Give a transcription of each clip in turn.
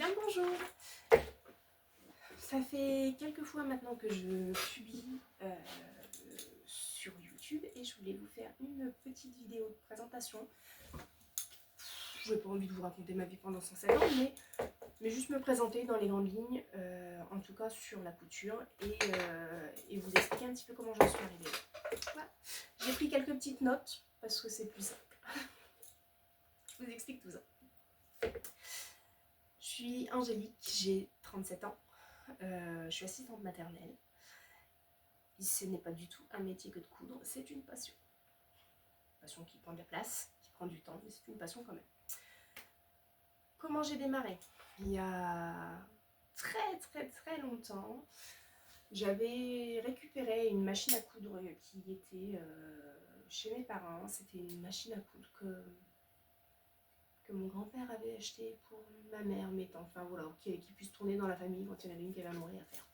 Bien le bonjour. Ça fait quelques fois maintenant que je publie sur YouTube et je voulais vous faire une petite vidéo de présentation. Je n'ai pas envie de vous raconter ma vie pendant 107 ans, mais juste me présenter dans les grandes lignes, en tout cas sur la couture, et vous expliquer un petit peu comment j'en suis arrivée. Voilà. J'ai pris quelques petites notes parce que c'est plus simple. Je vous explique tout ça. Je suis Angélique, j'ai 37 ans. Je suis assistante maternelle. Ce n'est pas du tout un métier que de coudre, c'est une passion. Une passion qui prend de la place, qui prend du temps, mais c'est une passion quand même. Comment j'ai démarré? Il y a très longtemps, j'avais récupéré une machine à coudre qui était chez mes parents. C'était une machine à coudre que mon grand-père avait achetée pour ma mère, mes tantes, enfin voilà, qui puisse tourner dans la famille quand il y en avait une qui avait à mourir à faire.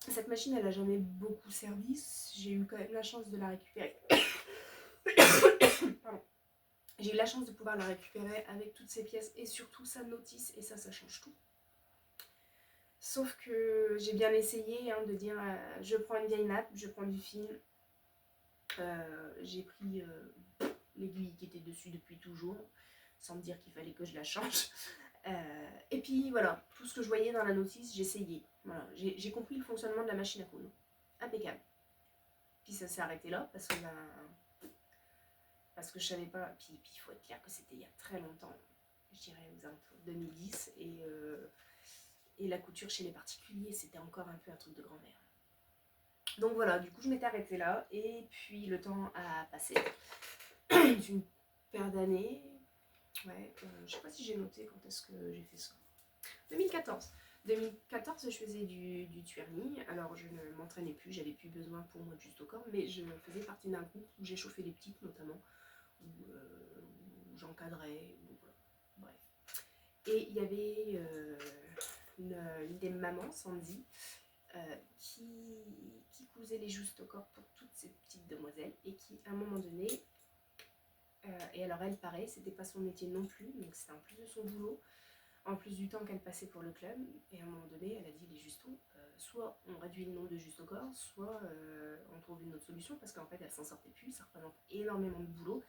Cette machine, elle n'a jamais beaucoup servi. J'ai eu quand même la chance de la récupérer. Pardon. J'ai eu la chance de pouvoir la récupérer avec toutes ses pièces et surtout sa notice, et ça change tout. Sauf que j'ai bien essayé de dire je prends une vieille nappe, je prends du fil. J'ai pris l'aiguille qui était dessus depuis toujours, sans me dire qu'il fallait que je la change. Et puis voilà, tout ce que je voyais dans la notice, j'essayais. Voilà, j'ai compris le fonctionnement de la machine à coudre. Impeccable. Puis ça s'est arrêté là parce que je savais pas. Puis il faut être clair que c'était il y a très longtemps, je dirais aux alentours de 2010, et la couture chez les particuliers, c'était encore un peu un truc de grand-mère. Donc voilà, du coup je m'étais arrêtée là, et puis le temps a passé d'une paire d'années. Ouais, je sais pas si j'ai noté quand est-ce que j'ai fait ça. 2014. 2014, je faisais du twirling. Alors, je ne m'entraînais plus, j'avais plus besoin pour moi de juste au corps, mais je faisais partie d'un groupe où j'ai chauffé les petites notamment, où j'encadrais, voilà. Bref. Et il y avait une des mamans, Sandy, qui cousait les justes au corps pour toutes ces petites demoiselles, et qui, à un moment donné, et alors elle, pareil, c'était pas son métier non plus, donc c'était en plus de son boulot, en plus du temps qu'elle passait pour le club, et à un moment donné, elle a dit les justos, soit on réduit le nombre de justes au corps, soit on trouve une autre solution, parce qu'en fait elle s'en sortait plus, ça représente énormément de boulot,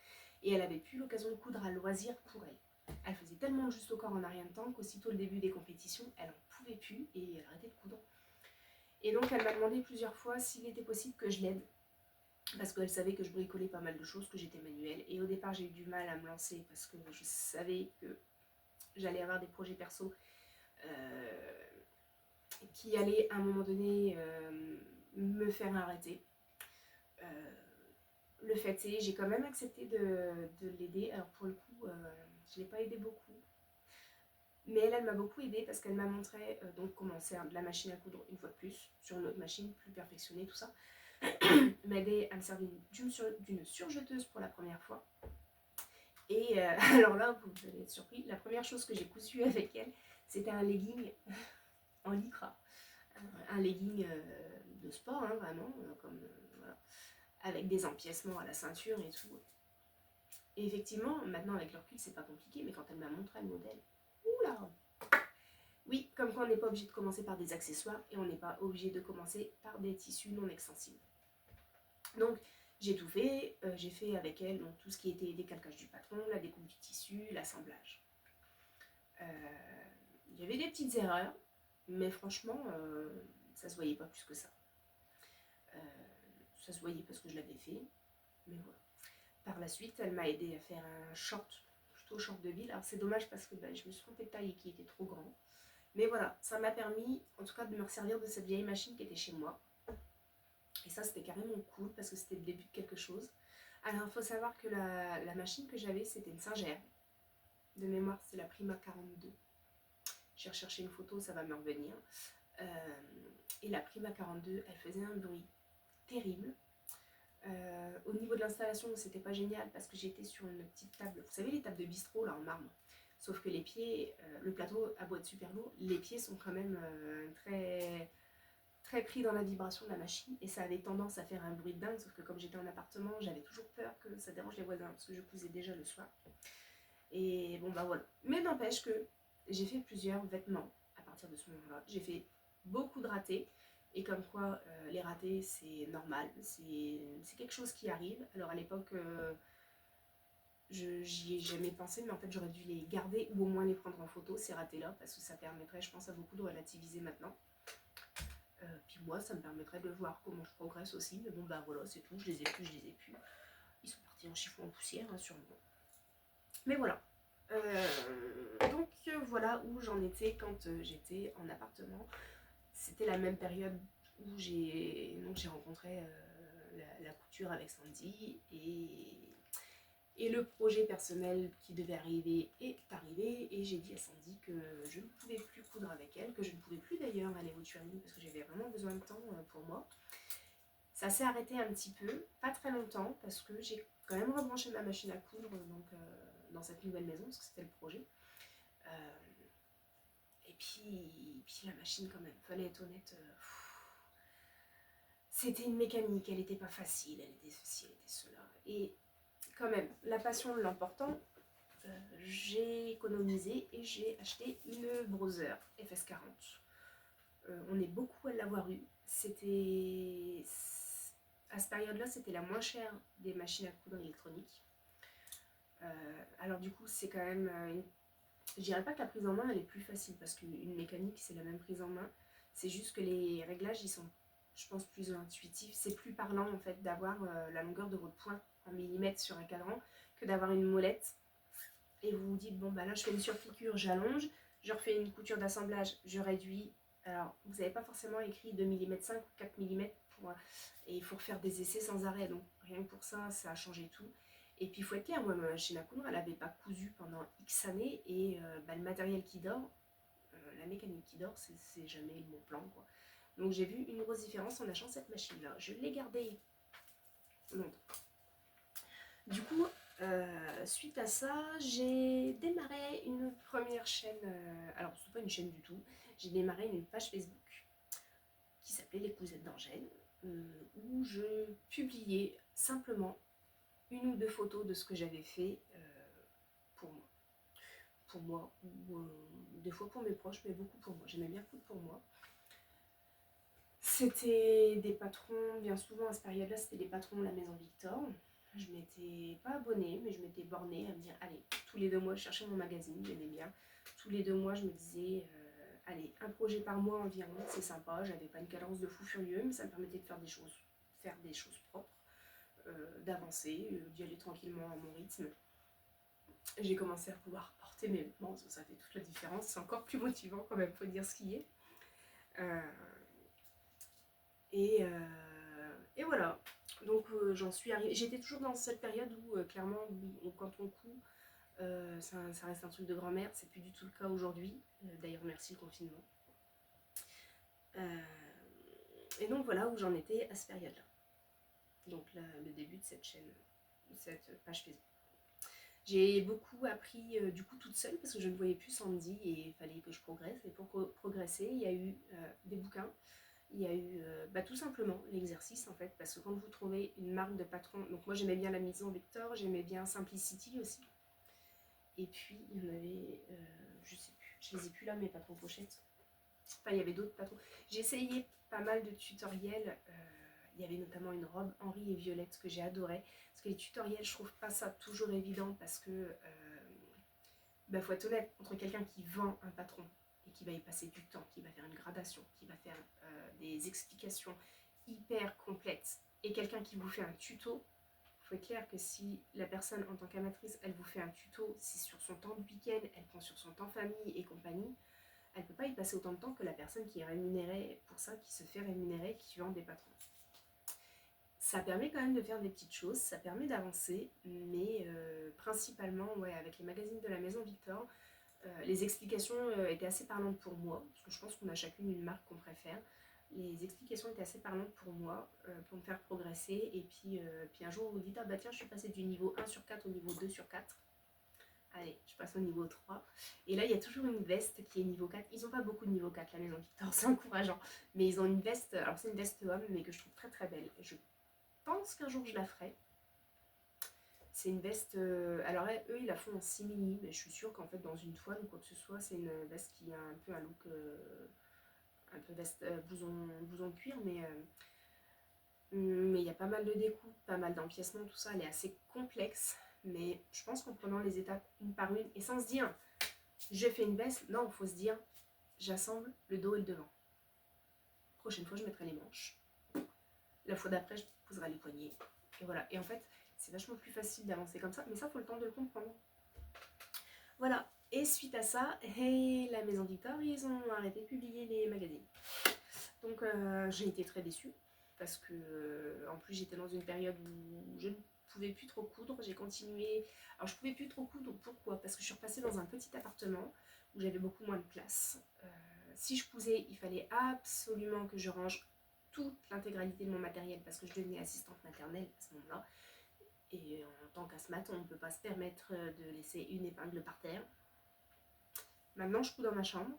et elle avait plus l'occasion de coudre à loisir pour elle. Elle faisait tellement de justes au corps en un rien de temps qu'aussitôt le début des compétitions, elle en pouvait plus et elle arrêtait de coudre. Et donc elle m'a demandé plusieurs fois s'il était possible que je l'aide, parce qu'elle savait que je bricolais pas mal de choses, que j'étais manuelle, et au départ j'ai eu du mal à me lancer parce que je savais que j'allais avoir des projets perso qui allaient à un moment donné me faire arrêter. Le fait est, j'ai quand même accepté de l'aider. Alors pour le coup, je ne l'ai pas aidé beaucoup, mais elle m'a beaucoup aidée parce qu'elle m'a montré donc comment faire de la machine à coudre une fois de plus, sur une autre machine plus perfectionnée, tout ça. M'a aidé à me servir d'une surjeteuse pour la première fois. Et alors là, vous allez être surpris, la première chose que j'ai cousu avec elle, c'était un legging en lycra. Un legging de sport, vraiment, voilà, avec des empiècements à la ceinture et tout. Et effectivement, maintenant avec le recul, c'est pas compliqué, mais quand elle m'a montré le modèle, oula! Oui, comme quoi on n'est pas obligé de commencer par des accessoires, et on n'est pas obligé de commencer par des tissus non extensibles. Donc, j'ai tout fait, j'ai fait avec elle donc, tout ce qui était décalcage du patron, la découpe du tissu, l'assemblage. Il y avait des petites erreurs, mais franchement, ça se voyait pas plus que ça. Ça se voyait parce que je l'avais fait, mais voilà. Par la suite, elle m'a aidé à faire un short, plutôt short de ville. Alors c'est dommage parce que je me suis trompée de taille et qui était trop grand. Mais voilà, ça m'a permis en tout cas de me resservir de cette vieille machine qui était chez moi. Et ça, c'était carrément cool parce que c'était le début de quelque chose. Alors, il faut savoir que la machine que j'avais, c'était une Singer. De mémoire, c'est la Prima 42. J'ai recherché une photo, ça va me revenir. Et la Prima 42, elle faisait un bruit terrible. Au niveau de l'installation, c'était pas génial parce que j'étais sur une petite table. Vous savez, les tables de bistrot là en marbre. Sauf que les pieds, le plateau a beau être super lourd, les pieds sont quand même très pris dans la vibration de la machine, et ça avait tendance à faire un bruit de dingue. Sauf que comme j'étais en appartement, j'avais toujours peur que ça dérange les voisins parce que je cousais déjà le soir. Et bon bah voilà. Mais n'empêche que j'ai fait plusieurs vêtements à partir de ce moment-là. J'ai fait beaucoup de ratés. Et comme quoi, les ratés, c'est normal, c'est quelque chose qui arrive. Alors à l'époque, j'y ai jamais pensé, mais en fait, j'aurais dû les garder ou au moins les prendre en photo, ces ratés-là, parce que ça permettrait, je pense, à beaucoup de relativiser maintenant. Puis moi, ça me permettrait de voir comment je progresse aussi. Mais bon, bah voilà, c'est tout, je les ai plus, je les ai plus. Ils sont partis en chiffon en poussière, hein, sûrement. Mais voilà. Donc voilà où j'en étais quand j'étais en appartement. C'était la même période où j'ai rencontré la couture avec Sandy et le projet personnel qui devait arriver est arrivé et j'ai dit à Sandy que je ne pouvais plus coudre avec elle, que je ne pouvais plus d'ailleurs aller au turning parce que j'avais vraiment besoin de temps pour moi. Ça s'est arrêté un petit peu, pas très longtemps parce que j'ai quand même rebranché ma machine à coudre donc, dans cette nouvelle maison parce que c'était le projet. Et puis la machine quand même, fallait être honnête, c'était une mécanique, elle n'était pas facile, elle était ceci, elle était cela. Et quand même, la passion l'emportant, j'ai économisé et j'ai acheté une Brother FS40. On est beaucoup à l'avoir eu. C'était à cette période-là, c'était la moins chère des machines à coudre électroniques. Alors du coup, c'est quand même je dirais pas que la prise en main elle est plus facile parce qu'une mécanique c'est la même prise en main. C'est juste que les réglages ils sont, je pense, plus intuitifs. C'est plus parlant en fait d'avoir la longueur de votre poing en millimètres sur un cadran que d'avoir une molette. Et vous vous dites, bon bah là je fais une surpiqûre, j'allonge, je refais une couture d'assemblage, je réduis. Alors vous n'avez pas forcément écrit 2 mm 5 ou 4 mm pour, et il faut refaire des essais sans arrêt. Donc rien que pour ça, ça a changé tout. Et puis il faut être clair, moi ma machine à coudre, elle n'avait pas cousu pendant X années et le matériel qui dort, la mécanique qui dort, c'est jamais mon plan quoi. Donc j'ai vu une grosse différence en achetant cette machine là. Je l'ai gardée longtemps. Du coup, suite à ça, j'ai démarré une première chaîne, alors c'est pas une chaîne du tout, j'ai démarré une page Facebook qui s'appelait Les Cousettes d'Angèle, où je publiais simplement une ou deux photos de ce que j'avais fait pour moi. Pour moi, ou des fois pour mes proches, mais beaucoup pour moi. J'aimais bien coudre pour moi. C'était des patrons, bien souvent à cette période-là, c'était des patrons de la Maison Victor. Je m'étais pas abonnée, mais je m'étais bornée à me dire, allez, tous les 2 mois, je cherchais mon magazine, j'aimais bien. Tous les 2 mois, je me disais, allez, un projet par mois environ, c'est sympa. J'avais pas une cadence de fou furieux, mais ça me permettait de faire des choses propres, d'avancer, d'y aller tranquillement à mon rythme. J'ai commencé à pouvoir porter mes vêtements, ça fait toute la différence. C'est encore plus motivant quand même, faut dire ce qui est. Et voilà. Donc j'en suis arrivée. J'étais toujours dans cette période où clairement, quand on coud, ça reste un truc de grand-mère. C'est plus du tout le cas aujourd'hui. D'ailleurs, merci le confinement. Et donc voilà où j'en étais à cette période-là. Donc là, le début de cette chaîne, de cette page Facebook. J'ai beaucoup appris du coup toute seule parce que je ne voyais plus Sandy et il fallait que je progresse. Et pour progresser, il y a eu des bouquins. Il y a eu tout simplement l'exercice en fait, parce que quand vous trouvez une marque de patron, donc moi j'aimais bien la Maison Victor, j'aimais bien Simplicity aussi, et puis il y en avait, je sais plus, je les ai plus là mes patrons pochettes, enfin il y avait d'autres patrons. J'ai essayé pas mal de tutoriels, il y avait notamment une robe Henri et Violette que j'ai adoré, parce que les tutoriels je trouve pas ça toujours évident parce que faut être honnête, entre quelqu'un qui vend un patron et qui va y passer du temps, qui va faire une gradation, qui va faire des explications hyper complètes, et quelqu'un qui vous fait un tuto, il faut être clair que si la personne en tant qu'amatrice, elle vous fait un tuto, c'est sur son temps de week-end, elle prend sur son temps famille et compagnie, elle ne peut pas y passer autant de temps que la personne qui est rémunérée pour ça, qui se fait rémunérer, qui vend des patrons. Ça permet quand même de faire des petites choses, ça permet d'avancer, mais principalement avec les magazines de la Maison Victor, les explications étaient assez parlantes pour moi, parce que je pense qu'on a chacune une marque qu'on préfère. Les explications étaient assez parlantes pour moi, pour me faire progresser, et puis un jour vous dites, ah bah tiens, je suis passée du niveau 1 sur 4 au niveau 2 sur 4. Allez, je passe au niveau 3. Et là, il y a toujours une veste qui est niveau 4. Ils n'ont pas beaucoup de niveau 4, la Maison Victor, c'est encourageant. Mais ils ont une veste, alors c'est une veste homme, mais que je trouve très très belle. Je pense qu'un jour je la ferai. C'est une veste, alors eux ils la font en simili, mais je suis sûre qu'en fait dans une toile ou quoi que ce soit, c'est une veste qui a un peu un look, un peu veste, blouson de cuir, mais il y a pas mal de découpes, pas mal d'empiècements, tout ça, elle est assez complexe, mais je pense qu'en prenant les étapes une par une, et sans se dire, je fais une veste, non, il faut se dire, j'assemble le dos et le devant. Prochaine fois, je mettrai les manches. La fois d'après, je poserai les poignets. Et voilà. Et en fait, c'est vachement plus facile d'avancer comme ça, mais ça, il faut le temps de le comprendre. Voilà. Et suite à ça, hey, la Maison Victor, ils ont arrêté de publier les magazines. Donc, j'ai été très déçue. Parce que, en plus, j'étais dans une période où je ne pouvais plus trop coudre. J'ai continué. Alors, je pouvais plus trop coudre. Pourquoi? Parce que je suis repassée dans un petit appartement où j'avais beaucoup moins de place. Si je pouvais, il fallait absolument que je range toute l'intégralité de mon matériel parce que je devenais assistante maternelle à ce moment-là. Et en tant qu'asthmate, on ne peut pas se permettre de laisser une épingle par terre. Maintenant, je couds dans ma chambre,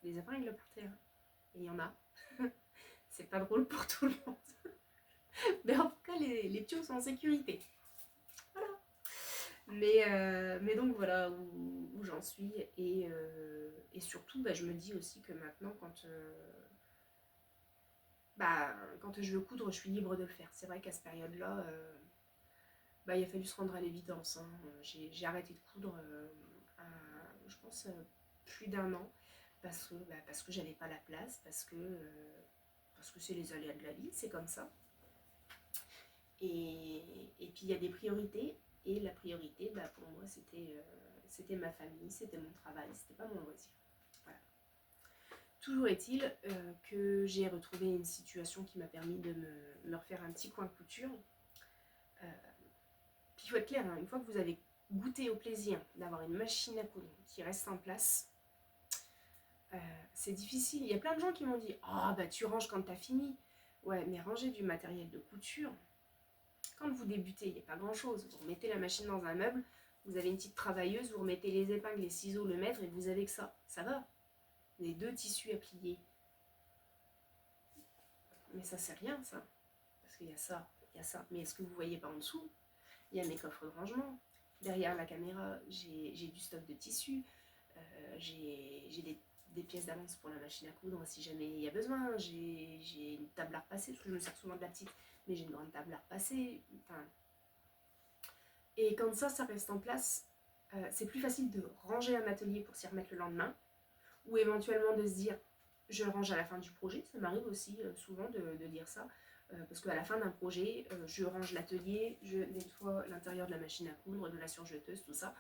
des épingles par terre. Et il y en a. C'est pas drôle pour tout le monde. Mais en tout cas, les tuyaux sont en sécurité. Voilà. Mais donc voilà où j'en suis. Et surtout, bah, je me dis aussi que maintenant, quand je veux coudre, je suis libre de le faire. C'est vrai qu'à cette période-là, il a fallu se rendre à l'évidence. Hein. J'ai arrêté de coudre je pense, plus d'1 an parce que j'avais pas la place, parce que c'est les aléas de la vie, c'est comme ça. Et puis il y a des priorités, et la priorité, pour moi, c'était ma famille, c'était mon travail, c'était pas mon loisir. Voilà. Toujours est-il que j'ai retrouvé une situation qui m'a permis de me refaire un petit coin couture. Puis il faut être clair, hein, une fois que vous avez goûté au plaisir d'avoir une machine à coudre qui reste en place, c'est difficile. Il y a plein de gens qui m'ont dit « Ah, bah tu ranges quand t'as fini ». Ouais, mais ranger du matériel de couture, quand vous débutez, il n'y a pas grand-chose. Vous remettez la machine dans un meuble, vous avez une petite travailleuse, vous remettez les épingles, les ciseaux, le mètre, et vous avez que ça. Ça va. Les 2 tissus à plier. Mais ça, c'est rien, ça. Parce qu'il y a ça, il y a ça. Mais est-ce que vous voyez pas en dessous? Il y a mes coffres de rangement. Derrière la caméra, j'ai du stock de tissus. J'ai des pièces d'avance pour la machine à coudre si jamais il y a besoin. J'ai une table à repasser, parce que je me sers souvent de la petite, mais j'ai une grande table à repasser. Enfin, et quand ça reste en place, c'est plus facile de ranger un atelier pour s'y remettre le lendemain, ou éventuellement de se dire je le range à la fin du projet. Ça m'arrive aussi souvent de dire ça, parce qu'à la fin d'un projet, je range l'atelier, je nettoie l'intérieur de la machine à coudre, de la surjeteuse, tout ça,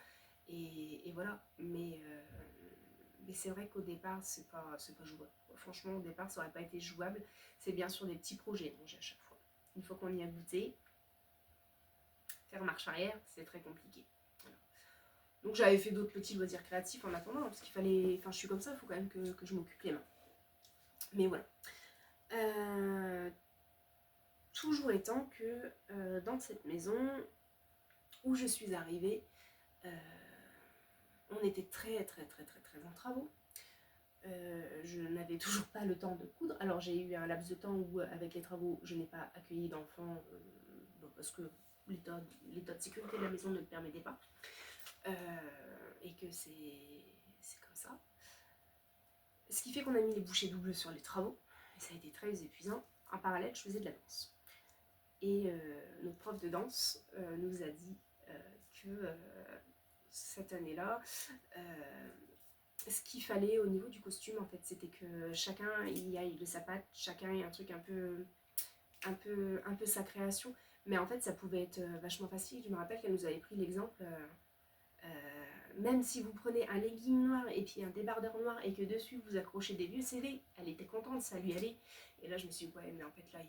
et voilà. Mais c'est vrai qu'au départ, c'est pas jouable. Franchement, au départ, ça aurait pas été jouable. C'est bien sûr des petits projets, donc à chaque fois. Une fois qu'on y a goûté, faire marche arrière, c'est très compliqué. Voilà. Donc j'avais fait d'autres petits loisirs créatifs en attendant, parce qu'il fallait, enfin je suis comme ça, il faut quand même que je m'occupe les mains. Mais voilà. Toujours étant que dans cette maison où je suis arrivée, on était très en travaux. Je n'avais toujours pas le temps de coudre. Alors j'ai eu un laps de temps où avec les travaux je n'ai pas accueilli d'enfants parce que l'état de sécurité de la maison ne le permettait pas, et que c'est comme ça. Ce qui fait qu'on a mis les bouchées doubles sur les travaux, et ça a été très épuisant. En parallèle, je faisais de la danse. Et notre prof de danse nous a dit que cette année-là, ce qu'il fallait au niveau du costume, en fait, c'était que chacun y aille de sa patte, chacun ait un truc un peu sa création. Mais en fait, ça pouvait être vachement facile. Je me rappelle qu'elle nous avait pris l'exemple, même si vous prenez un legging noir et puis un débardeur noir et que dessus vous accrochez des vieux CV, elle était contente, ça lui allait. Et là, je me suis dit, ouais, mais en fait, là,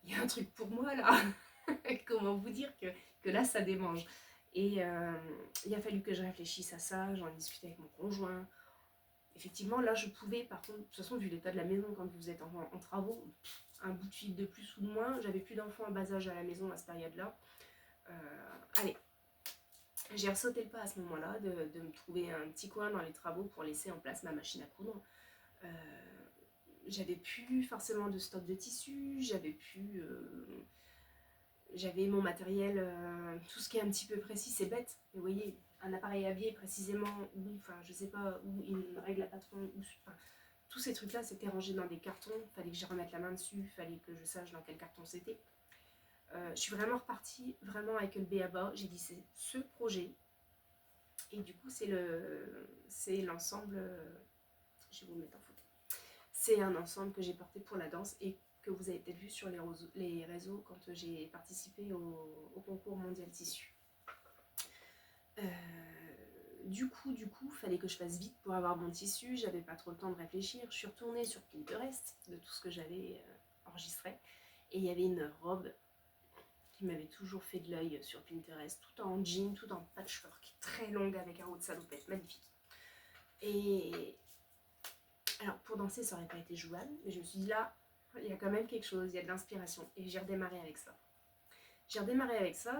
il y a un truc pour moi, là. Comment vous dire que là, ça démange. Et il a fallu que je réfléchisse à ça, j'en ai discuté avec mon conjoint. Effectivement, là, je pouvais, par contre, de toute façon, vu l'état de la maison, quand vous êtes en travaux, un bout de fil de plus ou de moins, j'avais plus d'enfants en bas âge à la maison à cette période-là. Allez, j'ai ressauté le pas à ce moment-là, de me trouver un petit coin dans les travaux pour laisser en place ma machine à coudre. J'avais plus forcément de stock de tissus, j'avais plus... J'avais mon matériel, tout ce qui est un petit peu précis, c'est bête. Mais vous voyez, un appareil à biais précisément, ou enfin je sais pas, ou une règle à patron, ou enfin, tous ces trucs-là, c'était rangé dans des cartons. Fallait que j'y remette la main dessus, fallait que je sache dans quel carton c'était. Je suis vraiment repartie, vraiment avec le B à bas. J'ai dit c'est ce projet. Et du coup, c'est l'ensemble. Je vais vous le mettre en photo. C'est un ensemble que j'ai porté pour la danse et que vous avez peut-être vu sur les réseaux quand j'ai participé au concours mondial tissu. Euh, du coup, fallait que je fasse vite pour avoir mon tissu. J'avais pas trop le temps de réfléchir. Je suis retournée sur Pinterest de tout ce que j'avais enregistré. Et il y avait une robe qui m'avait toujours fait de l'œil sur Pinterest, tout en jean, tout en patchwork, très longue avec un haut de salopette, magnifique. Et alors pour danser, ça aurait pas été jouable, mais je me suis dit là, il y a quand même quelque chose, il y a de l'inspiration. Et j'ai redémarré avec ça.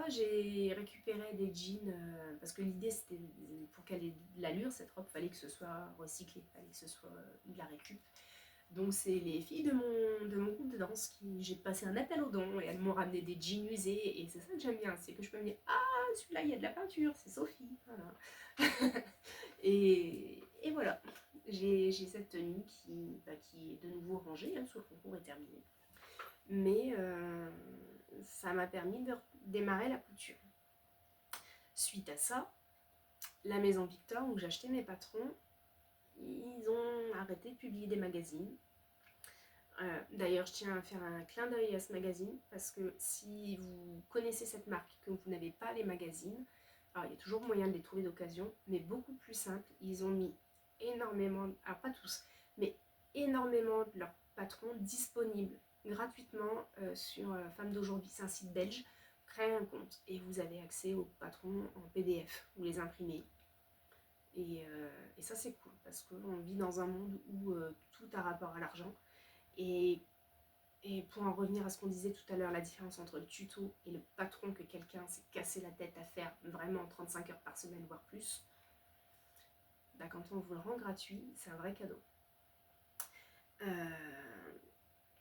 J'ai récupéré des jeans, parce que l'idée c'était, pour qu'elle ait de l'allure, cette robe, il fallait que ce soit recyclé, il fallait que ce soit de la récup. Donc c'est les filles de mon groupe de danse qui j'ai passé un appel aux dons et elles m'ont ramené des jeans usés et c'est ça que j'aime bien, c'est que je peux me dire ah celui-là il y a de la peinture, c'est Sophie. Voilà. et voilà, j'ai cette tenue qui est de nouveau rangée, hein, parce que le concours est terminé. Mais ça m'a permis de démarrer la couture. Suite à ça, la maison Victor où j'achetais mes patrons, ils ont arrêté de publier des magazines. D'ailleurs, je tiens à faire un clin d'œil à ce magazine parce que si vous connaissez cette marque, que vous n'avez pas les magazines, alors il y a toujours moyen de les trouver d'occasion, mais beaucoup plus simple. Ils ont mis énormément, alors pas tous, mais énormément de leurs patrons disponibles gratuitement sur Femmes d'aujourd'hui. C'est un site belge. Créez un compte et vous avez accès aux patrons en PDF. Vous les imprimez. Et ça, c'est cool parce qu'on vit dans un monde où tout a rapport à l'argent. Et, pour en revenir à ce qu'on disait tout à l'heure, la différence entre le tuto et le patron que quelqu'un s'est cassé la tête à faire vraiment 35 heures par semaine, voire plus, bah quand on vous le rend gratuit, c'est un vrai cadeau.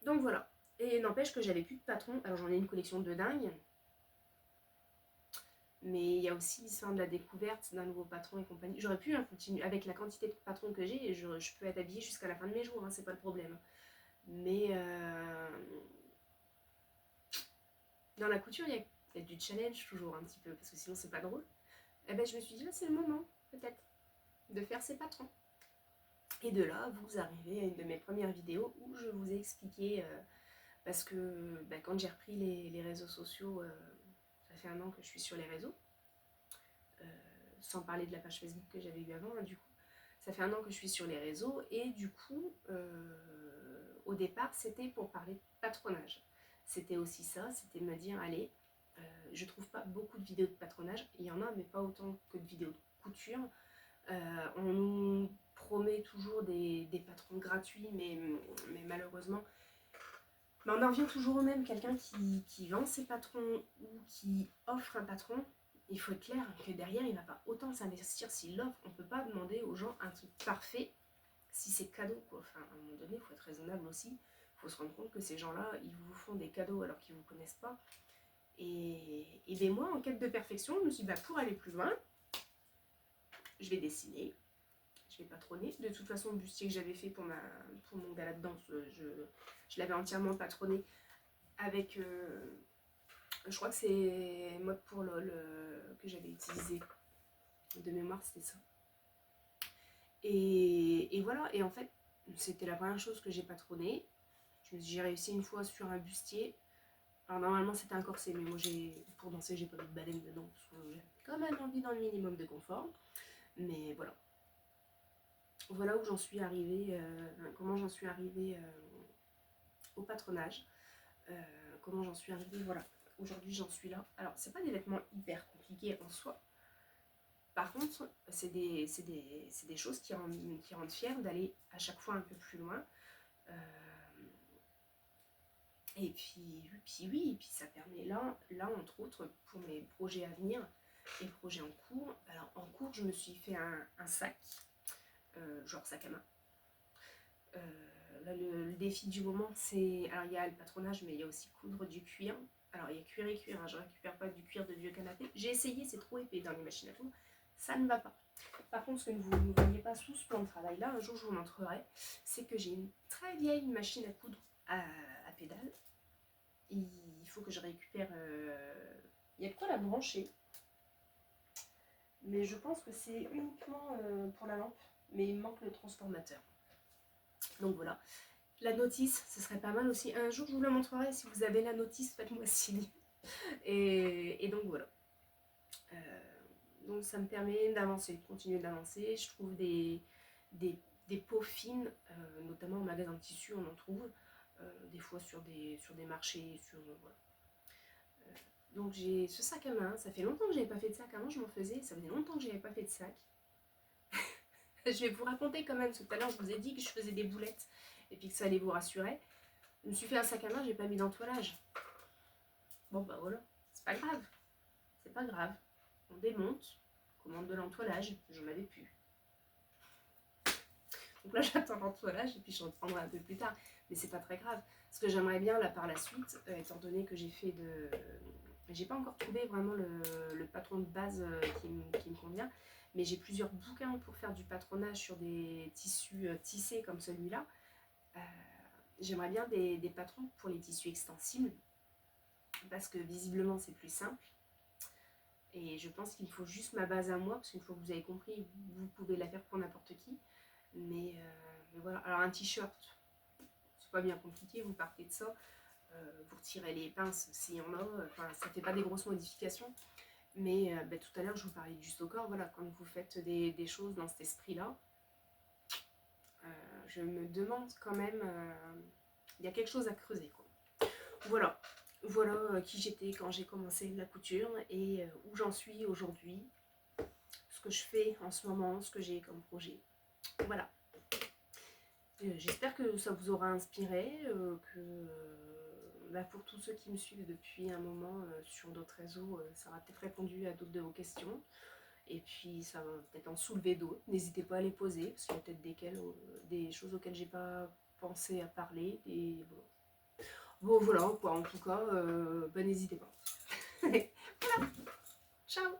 Donc voilà. Et n'empêche que j'avais plus de patron. Alors j'en ai une collection de dingue. Mais il y a aussi l'histoire de la découverte d'un nouveau patron et compagnie. J'aurais pu continuer avec la quantité de patrons que j'ai, je peux être habillée jusqu'à la fin de mes jours, hein, c'est pas le problème. Mais dans la couture, il y a du challenge toujours un petit peu, parce que sinon c'est pas drôle. Et ben je me suis dit là c'est le moment, peut-être, de faire ses patrons. Et de là, vous arrivez à une de mes premières vidéos où je vous ai expliqué, parce que quand j'ai repris les réseaux sociaux, ça fait 1 an que je suis sur les réseaux, sans parler de la page Facebook que j'avais eue avant, hein, du coup. Ça fait 1 an que je suis sur les réseaux, et du coup, au départ, c'était pour parler de patronage. C'était aussi ça, c'était me dire, allez, je trouve pas beaucoup de vidéos de patronage, il y en a, mais pas autant que de vidéos de couture. On nous promet toujours des patrons gratuits, mais malheureusement, on en revient toujours au même. Quelqu'un qui vend ses patrons ou qui offre un patron, il faut être clair que derrière, il ne va pas autant s'investir s'il l'offre. On ne peut pas demander aux gens un truc parfait si c'est cadeau, quoi. Enfin, à un moment donné, il faut être raisonnable aussi. Il faut se rendre compte que ces gens-là, ils vous font des cadeaux alors qu'ils ne vous connaissent pas. Et bien moi, en quête de perfection, je me suis dit, pour aller plus loin, je vais dessiner, je vais patronner. De toute façon, le bustier que j'avais fait pour mon gala de danse, je l'avais entièrement patronné avec, je crois que c'est mode pour LOL que j'avais utilisé. De mémoire, c'était ça. Et voilà, et en fait, c'était la première chose que j'ai patronnée. J'ai réussi une fois sur un bustier. Alors normalement c'était un corset, mais moi pour danser j'ai pas mis de baleine dedans parce que j'ai quand même envie dans le minimum de confort. Mais voilà. Voilà où j'en suis arrivée, comment j'en suis arrivée au patronage. Comment j'en suis arrivée, voilà. Aujourd'hui j'en suis là. Alors c'est pas des vêtements hyper compliqués en soi. Par contre, c'est des choses qui rendent fière d'aller à chaque fois un peu plus loin. Et puis oui, et puis ça permet là entre autres pour mes projets à venir et projets en cours. Alors en cours, je me suis fait un sac, genre sac à main. Là, le défi du moment, c'est, alors il y a le patronage, mais il y a aussi coudre du cuir. Alors il y a cuir et cuir, hein, je récupère pas du cuir de vieux canapé. J'ai essayé, c'est trop épais dans les machines à coudre, ça ne va pas. Par contre, ce que vous ne voyez pas sous ce plan de travail là, un jour je vous montrerai, c'est que j'ai une très vieille machine à coudre à pédales. Il faut que je récupère... il y a de quoi la brancher. Mais je pense que c'est uniquement pour la lampe. Mais il me manque le transformateur. Donc voilà. La notice, ce serait pas mal aussi. Un jour, je vous la montrerai. Si vous avez la notice, faites-moi signe. Et donc voilà. Donc ça me permet d'avancer, de continuer d'avancer. Je trouve des peaux fines, notamment en magasin de tissu, on en trouve. Des fois sur des marchés, voilà. Donc j'ai ce sac à main. Ça fait longtemps que je n'avais pas fait de sac. Avant, je m'en faisais. Ça faisait longtemps que je n'avais pas fait de sac. Je vais vous raconter quand même. Tout à l'heure, je vous ai dit que je faisais des boulettes et puis que ça allait vous rassurer. Je me suis fait un sac à main, j'ai pas mis d'entoilage. Bon bah voilà, c'est pas grave. C'est pas grave. On démonte, on commande de l'entoilage, j'en avais plus. Donc là j'attends l'entoilage et puis je reprendrai un peu plus tard. Mais c'est pas très grave. Ce que j'aimerais bien là par la suite, étant donné que j'ai fait de... J'ai pas encore trouvé vraiment le patron de base qui me convient. Mais j'ai plusieurs bouquins pour faire du patronage sur des tissus tissés comme celui-là. J'aimerais bien des patrons pour les tissus extensibles. Parce que visiblement c'est plus simple. Et je pense qu'il faut juste ma base à moi, parce qu'une fois que vous avez compris, vous pouvez la faire pour n'importe qui. Mais voilà, alors un t-shirt, c'est pas bien compliqué, vous partez de ça, vous retirez les pinces s'il y en a, enfin ça fait pas des grosses modifications. Mais tout à l'heure je vous parlais du juste au corps, voilà, quand vous faites des choses dans cet esprit-là, je me demande quand même, il y a quelque chose à creuser, quoi. Voilà. Voilà qui j'étais quand j'ai commencé la couture et où j'en suis aujourd'hui, ce que je fais en ce moment, ce que j'ai comme projet. Voilà. J'espère que ça vous aura inspiré, pour tous ceux qui me suivent depuis un moment sur d'autres réseaux, ça aura peut-être répondu à d'autres de vos questions. Et puis ça va peut-être en soulever d'autres. N'hésitez pas à les poser, parce qu'il y a peut-être des choses auxquelles j'ai pas pensé à parler. Bon voilà quoi, en tout cas, n'hésitez pas. Voilà, ciao.